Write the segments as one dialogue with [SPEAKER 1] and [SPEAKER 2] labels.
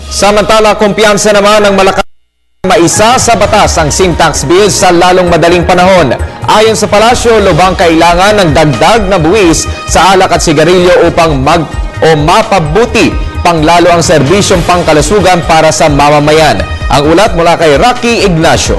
[SPEAKER 1] Samantala, kumpiyansa naman ng Malacanang maisa sa batas ang sin tax bill sa lalong madaling panahon. Ayon sa palasyo, lubhang kailangan ng dagdag na buwis sa alak at sigarilyo upang mapabuti panglalo ang serbisyong pangkalusugan para sa mamamayan. Ang ulat mula kay Rocky Ignacio.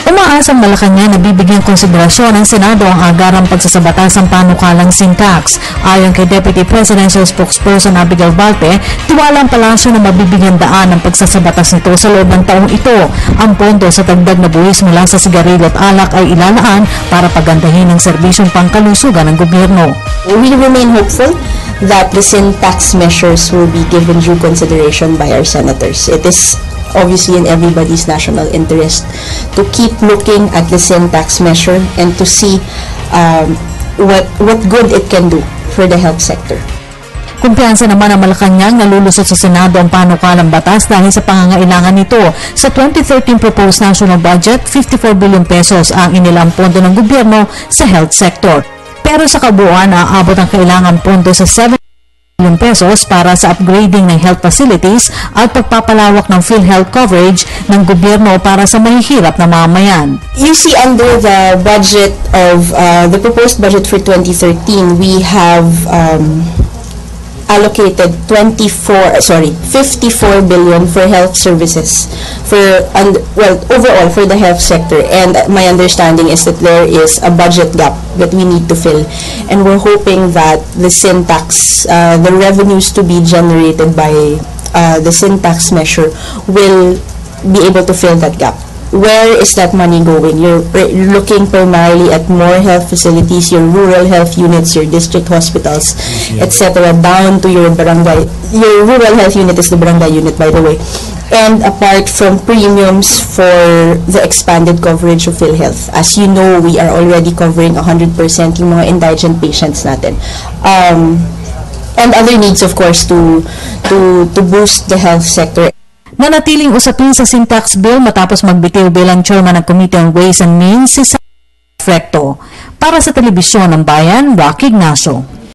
[SPEAKER 2] Umaasang Malacanang na bibigyan konsiderasyon ng Senado ang agarang pagsasabatas ng panukalang sin tax. Ayon kay Deputy Presidential Spokesperson Abigail Balte, tiwala ang palasyo na mabibigyan daan ng pagsasabatas nito sa loob ng taong ito. Ang pondo sa dagdag na buwis mula sa sigarilyo at alak ay ilalaan para pagandahin ang serbisyong pangkalusugan ng gobyerno.
[SPEAKER 3] We remain hopeful that the sin tax measures will be given due consideration by our senators. It is obviously in everybody's national interest to keep looking at the sin tax measure and to see what good it can do for the health sector.
[SPEAKER 2] Kumpiyansa naman ang Malacanang na lulusot sa Senado ang panukalang batas dahil sa pangangailangan nito. Sa 2013 proposed national budget, 54 billion pesos ang inilang pondo ng gobyerno sa health sector. Pero sa kabuuan, aabot ang kailangan pondo sa 7 billion pesos para sa upgrading ng health facilities at pagpapalawak ng PhilHealth coverage ng gobyerno para sa mahihirap na mamamayan.
[SPEAKER 3] You see, under the budget of the proposed budget for 2013, we have allocated 54 billion for health services overall for the health sector, and my understanding is that there is a budget gap that we need to fill, and we're hoping that the sin tax, the revenues to be generated by the sin tax measure will be able to fill that gap. Where is that money going? You're looking primarily at more health facilities, your rural health units, your district hospitals, etc., down to your barangay. Your rural health unit is the barangay unit, by the way. And apart from premiums for the expanded coverage of PhilHealth. As you know, we are already covering 100% yung mga indigent patients natin. And other needs, of course, to boost the health sector.
[SPEAKER 2] Nanatiling usapin sa sin tax bill matapos magbitiw bilang chairman ng Committee on Ways and Means si Recto. Para sa Telebisyon ng Bayan, Rocky Ignacio.